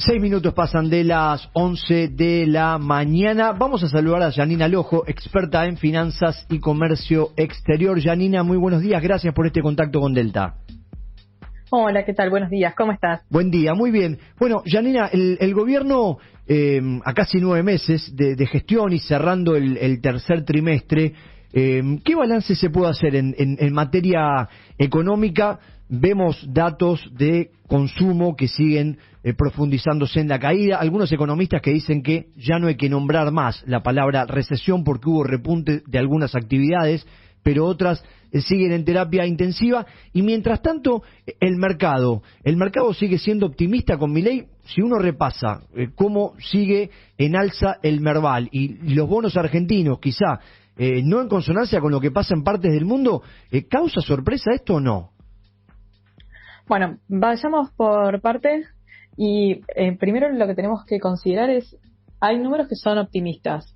6 minutos pasan de las 11 de la mañana. Vamos a saludar a Yanina Lojo, experta en finanzas y comercio exterior. Yanina, muy buenos días. Gracias por este contacto con Delta. Hola, ¿qué tal? Buenos días. ¿Cómo estás? Buen día, muy bien. Bueno, Yanina, el gobierno, a casi 9 meses de gestión y cerrando el tercer trimestre, ¿qué balance se puede hacer en materia económica? Vemos datos de consumo que siguen profundizándose en la caída. Algunos economistas que dicen que ya no hay que nombrar más la palabra recesión porque hubo repunte de algunas actividades, pero otras siguen en terapia intensiva. Y mientras tanto, el mercado sigue siendo optimista con Milei. Si uno repasa cómo sigue en alza el Merval y los bonos argentinos, quizá no en consonancia con lo que pasa en partes del mundo, ¿causa sorpresa esto o no? Bueno, vayamos por partes y primero lo que tenemos que considerar es, hay números que son optimistas.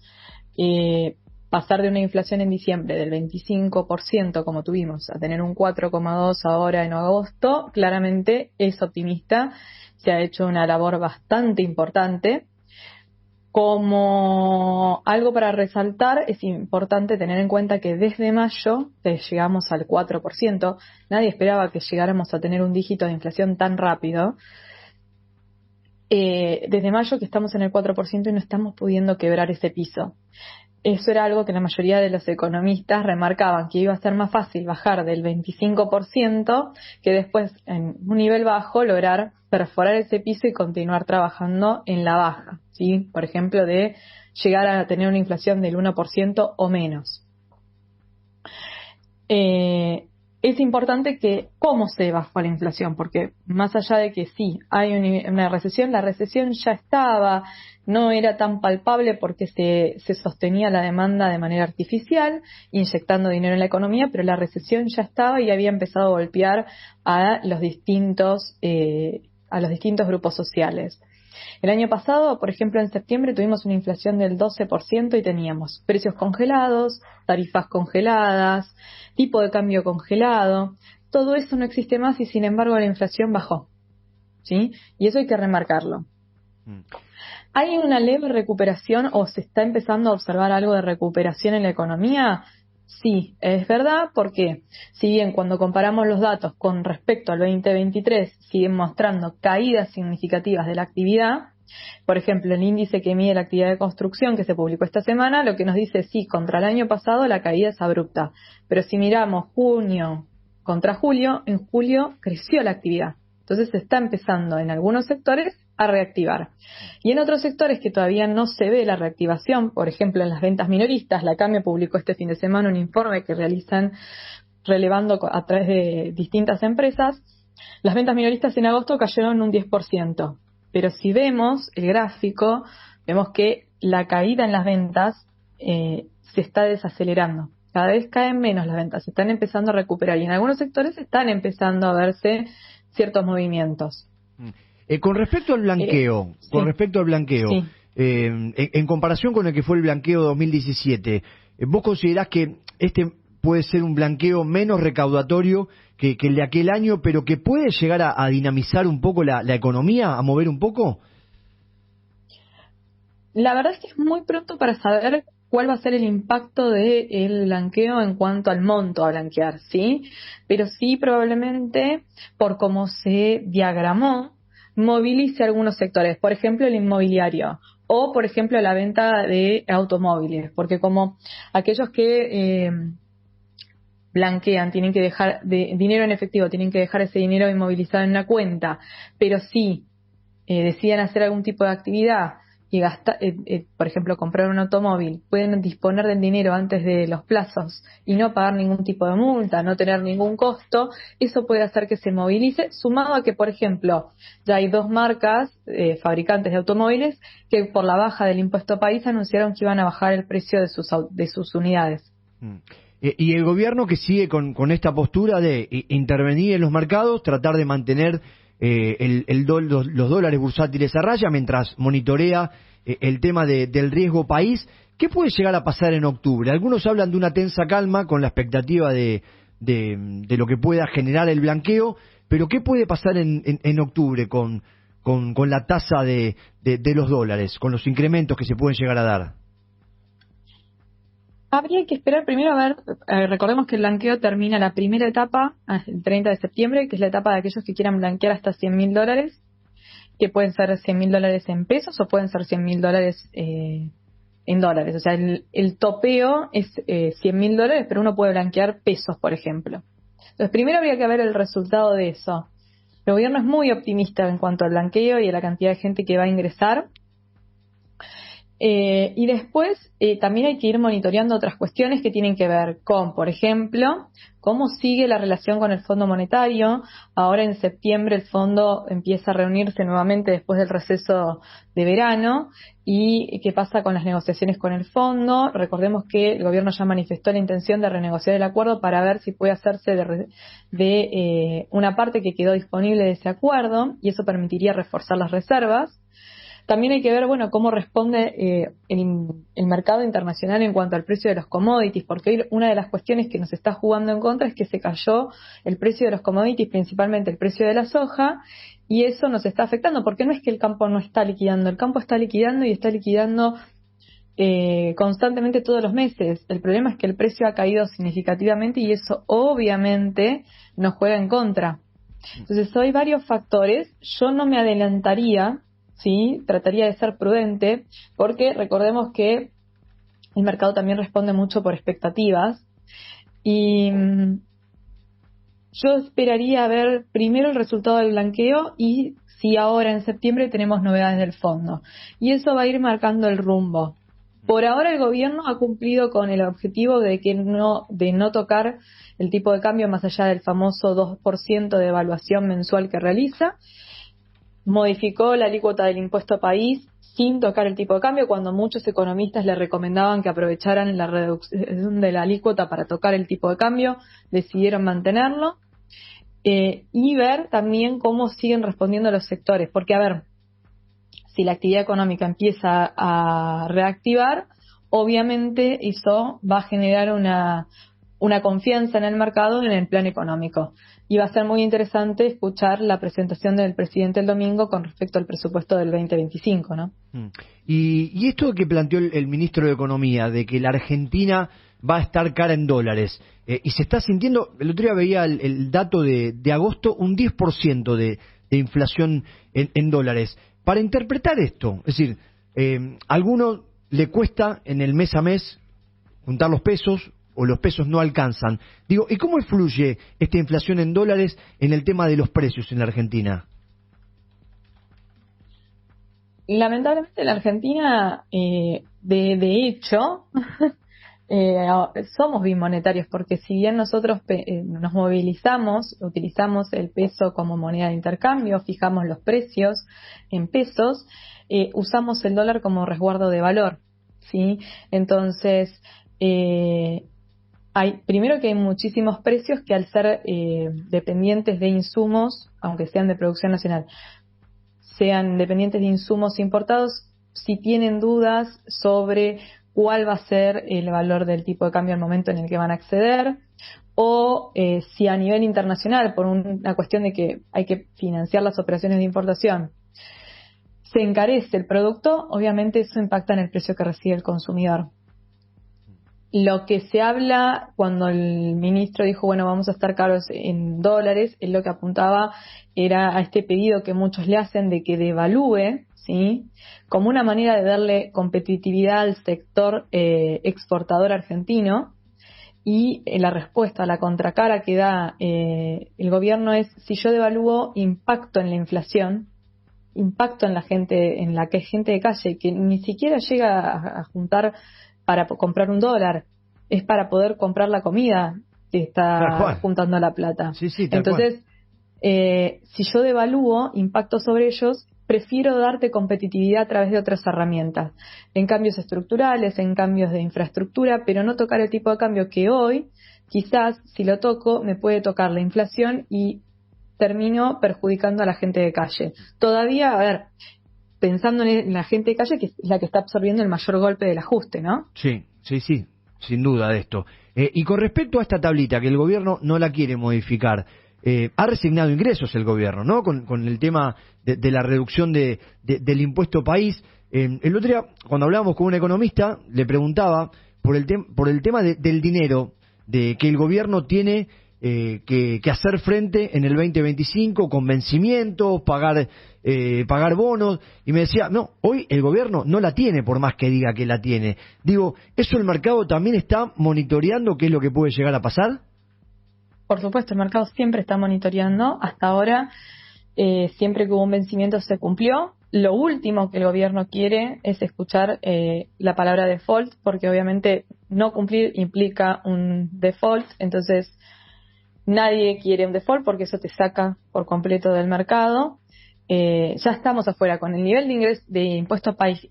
Pasar de una inflación en diciembre del 25% como tuvimos a tener un 4,2% ahora en agosto, claramente es optimista. Se ha hecho una labor bastante importante. Como algo para resaltar, es importante tener en cuenta que desde mayo llegamos al 4%. Nadie esperaba que llegáramos a tener un dígito de inflación tan rápido. Desde mayo que estamos en el 4% y no estamos pudiendo quebrar ese piso. Eso era algo que la mayoría de los economistas remarcaban, que iba a ser más fácil bajar del 25% que después en un nivel bajo lograr perforar ese piso y continuar trabajando en la baja, ¿sí? Por ejemplo, de llegar a tener una inflación del 1% o menos. Es importante que cómo se bajó la inflación, porque más allá de que sí, hay una recesión, la recesión ya estaba, no era tan palpable porque se sostenía la demanda de manera artificial, inyectando dinero en la economía, pero la recesión ya estaba y había empezado a golpear a los distintos grupos sociales. El año pasado, por ejemplo, en septiembre tuvimos una inflación del 12% y teníamos precios congelados, tarifas congeladas, tipo de cambio congelado. Todo eso no existe más y, sin embargo, la inflación bajó, ¿sí? Y eso hay que remarcarlo. ¿Hay una leve recuperación o se está empezando a observar algo de recuperación en la economía? Sí, es verdad, porque si bien cuando comparamos los datos con respecto al 2023 siguen mostrando caídas significativas de la actividad, por ejemplo, el índice que mide la actividad de construcción que se publicó esta semana, lo que nos dice sí, contra el año pasado la caída es abrupta, pero si miramos junio contra julio, en julio creció la actividad. Entonces se está empezando en algunos sectores a reactivar. Y en otros sectores que todavía no se ve la reactivación, por ejemplo en las ventas minoristas, la CAME publicó este fin de semana un informe que realizan relevando a través de distintas empresas, las ventas minoristas en agosto cayeron un 10%. Pero si vemos el gráfico, vemos que la caída en las ventas se está desacelerando. Cada vez caen menos las ventas, se están empezando a recuperar y en algunos sectores están empezando a verse ciertos movimientos. Con respecto al blanqueo, Sí. En comparación con el que fue el blanqueo 2017, ¿vos considerás que este puede ser un blanqueo menos recaudatorio que el de aquel año, pero que puede llegar a dinamizar un poco la economía, a mover un poco? La verdad es que es muy pronto para saber cuál va a ser el impacto del blanqueo en cuanto al monto a blanquear, ¿sí? Pero sí, probablemente, por cómo se diagramó, movilice algunos sectores, por ejemplo, el inmobiliario, o por ejemplo, la venta de automóviles, porque como aquellos que blanquean, tienen que dejar de dinero en efectivo, tienen que dejar ese dinero inmovilizado en una cuenta, pero sí deciden hacer algún tipo de actividad y gastar, por ejemplo, comprar un automóvil, pueden disponer del dinero antes de los plazos y no pagar ningún tipo de multa, no tener ningún costo, eso puede hacer que se movilice, sumado a que, por ejemplo, ya hay 2 marcas fabricantes de automóviles que por la baja del impuesto país anunciaron que iban a bajar el precio de sus unidades. Y el gobierno que sigue con esta postura de intervenir en los mercados, tratar de mantener los dólares bursátiles a raya mientras monitorea el tema del riesgo país. ¿Qué puede llegar a pasar en octubre? Algunos hablan de una tensa calma con la expectativa de lo que pueda generar el blanqueo, pero ¿qué puede pasar en octubre con con la tasa de los dólares, con los incrementos que se pueden llegar a dar? Habría que esperar primero a ver, recordemos que el blanqueo termina la primera etapa el 30 de septiembre, que es la etapa de aquellos que quieran blanquear hasta $100.000, que pueden ser $100.000 en pesos o pueden ser $100.000 en dólares. O sea, el topeo es $100.000, pero uno puede blanquear pesos, por ejemplo. Entonces, primero habría que ver el resultado de eso. El gobierno es muy optimista en cuanto al blanqueo y a la cantidad de gente que va a ingresar. Y después también hay que ir monitoreando otras cuestiones que tienen que ver con, por ejemplo, cómo sigue la relación con el Fondo Monetario. Ahora en septiembre el fondo empieza a reunirse nuevamente después del receso de verano. ¿Y qué pasa con las negociaciones con el fondo? Recordemos que el gobierno ya manifestó la intención de renegociar el acuerdo para ver si puede hacerse de una parte que quedó disponible de ese acuerdo, y eso permitiría reforzar las reservas. También hay que ver, bueno, cómo responde el mercado internacional en cuanto al precio de los commodities, porque hoy una de las cuestiones que nos está jugando en contra es que se cayó el precio de los commodities, principalmente el precio de la soja, y eso nos está afectando, porque no es que el campo no está liquidando, el campo está liquidando y está liquidando constantemente todos los meses. El problema es que el precio ha caído significativamente y eso obviamente nos juega en contra. Entonces, hay varios factores. Yo no me adelantaría, ¿sí? Trataría de ser prudente, porque recordemos que el mercado también responde mucho por expectativas, y yo esperaría ver primero el resultado del blanqueo y si ahora en septiembre tenemos novedades del fondo, y eso va a ir marcando el rumbo. Por ahora el gobierno ha cumplido con el objetivo de no tocar el tipo de cambio más allá del famoso 2% de evaluación mensual que realiza. Modificó la alícuota del impuesto país sin tocar el tipo de cambio, cuando muchos economistas le recomendaban que aprovecharan la reducción de la alícuota para tocar el tipo de cambio, decidieron mantenerlo. Y ver también cómo siguen respondiendo los sectores, porque a ver, si la actividad económica empieza a reactivar, obviamente eso va a generar una confianza en el mercado en el plan económico. Y va a ser muy interesante escuchar la presentación del presidente el domingo con respecto al presupuesto del 2025, ¿no? Y esto que planteó el ministro de Economía, de que la Argentina va a estar cara en dólares, y se está sintiendo, el otro día veía el dato de agosto, un 10% de inflación en dólares. Para interpretar esto, es decir, a alguno le cuesta en el mes a mes juntar los pesos, o los pesos no alcanzan. Digo, ¿y cómo influye esta inflación en dólares en el tema de los precios en la Argentina? Lamentablemente en la Argentina, de hecho, somos bimonetarios, porque si bien nosotros nos movilizamos, utilizamos el peso como moneda de intercambio, fijamos los precios en pesos, usamos el dólar como resguardo de valor, ¿sí? Entonces, primero que hay muchísimos precios que, al ser dependientes de insumos, aunque sean de producción nacional, sean dependientes de insumos importados, si tienen dudas sobre cuál va a ser el valor del tipo de cambio al momento en el que van a acceder, o si a nivel internacional, por una cuestión de que hay que financiar las operaciones de importación, se encarece el producto, obviamente eso impacta en el precio que recibe el consumidor. Lo que se habla cuando el ministro dijo, bueno, vamos a estar caros en dólares, él lo que apuntaba era a este pedido que muchos le hacen de que devalúe, ¿sí?, como una manera de darle competitividad al sector exportador argentino. Y la respuesta, la contracara que da el gobierno es: si yo devalúo, impacto en la inflación, impacto en la gente, en la que es gente de calle, que ni siquiera llega a juntar para comprar $1, es para poder comprar la comida que está juntando la plata. Sí, entonces, si yo devalúo, impacto sobre ellos, prefiero darte competitividad a través de otras herramientas, en cambios estructurales, en cambios de infraestructura, pero no tocar el tipo de cambio que hoy, quizás, si lo toco, me puede tocar la inflación y termino perjudicando a la gente de calle. Todavía, a ver, pensando en la gente de calle, que es la que está absorbiendo el mayor golpe del ajuste, ¿no? Sí, sin duda de esto. Y con respecto a esta tablita, que el gobierno no la quiere modificar, ha resignado ingresos el gobierno, ¿no? Con el tema de la reducción del impuesto país. El otro día, cuando hablábamos con un economista, le preguntaba por el tema del dinero de que el gobierno tiene que hacer frente en el 2025 con vencimientos, pagar bonos, y me decía, no, hoy el gobierno no la tiene por más que diga que la tiene. Digo, ¿eso el mercado también está monitoreando qué es lo que puede llegar a pasar? Por supuesto, el mercado siempre está monitoreando. Hasta ahora, siempre que hubo un vencimiento se cumplió. Lo último que el gobierno quiere es escuchar la palabra default, porque obviamente no cumplir implica un default. Entonces, nadie quiere un default porque eso te saca por completo del mercado. Ya estamos afuera con el nivel de impuesto país,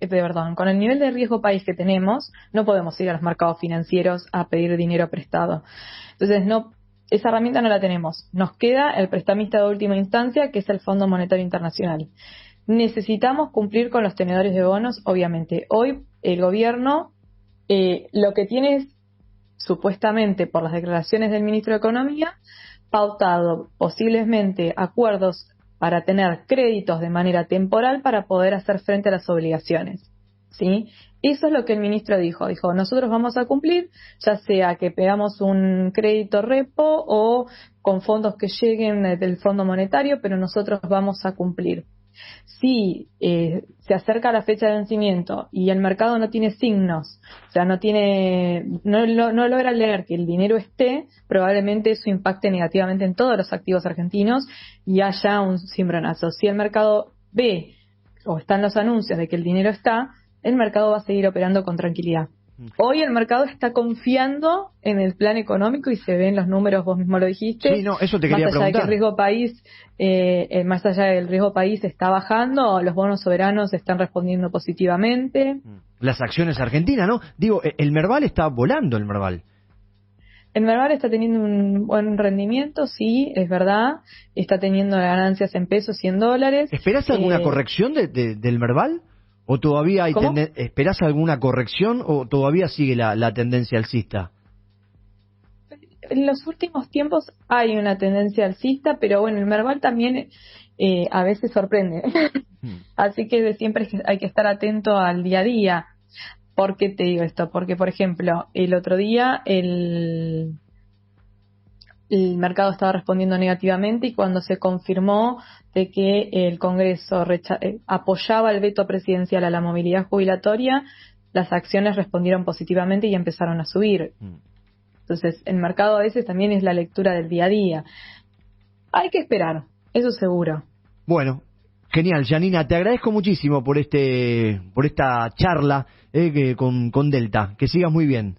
con el nivel de riesgo país que tenemos, no podemos ir a los mercados financieros a pedir dinero prestado. Entonces, esa herramienta no la tenemos. Nos queda el prestamista de última instancia, que es el Fondo Monetario Internacional. Necesitamos cumplir con los tenedores de bonos, obviamente. Hoy el gobierno lo que tiene es, supuestamente por las declaraciones del ministro de Economía, pautado posiblemente acuerdos para tener créditos de manera temporal para poder hacer frente a las obligaciones, ¿sí? Eso es lo que el ministro dijo. Dijo, nosotros vamos a cumplir, ya sea que pegamos un crédito repo o con fondos que lleguen del Fondo Monetario, pero nosotros vamos a cumplir. Si se acerca la fecha de vencimiento y el mercado no tiene signos, o sea, no logra leer que el dinero esté, probablemente eso impacte negativamente en todos los activos argentinos y haya un cimbronazo. Si el mercado ve o están los anuncios de que el dinero está, el mercado va a seguir operando con tranquilidad. Hoy el mercado está confiando en el plan económico y se ven los números, vos mismo lo dijiste. Sí, no, eso te quería preguntar. Más allá de que el riesgo país está bajando, los bonos soberanos están respondiendo positivamente. Las acciones argentinas, ¿no? Digo, el Merval está volando, el Merval. El Merval está teniendo un buen rendimiento, sí, es verdad. Está teniendo ganancias en pesos y en dólares. ¿Esperás alguna corrección del Merval? ¿O todavía esperás alguna corrección o todavía sigue la tendencia alcista? En los últimos tiempos hay una tendencia alcista, pero bueno, el Merval también a veces sorprende. Así que siempre hay que estar atento al día a día. ¿Por qué te digo esto? Porque, por ejemplo, el otro día el mercado estaba respondiendo negativamente y cuando se confirmó de que el Congreso apoyaba el veto presidencial a la movilidad jubilatoria, las acciones respondieron positivamente y empezaron a subir. Entonces, el mercado a veces también es la lectura del día a día. Hay que esperar, eso seguro. Bueno, genial, Janina, te agradezco muchísimo por esta charla con Delta. Que sigas muy bien.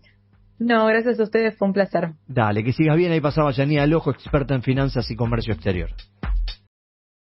No, gracias a ustedes, fue un placer. Dale, que sigas bien. Ahí pasaba Janina Alojo, experta en finanzas y comercio exterior.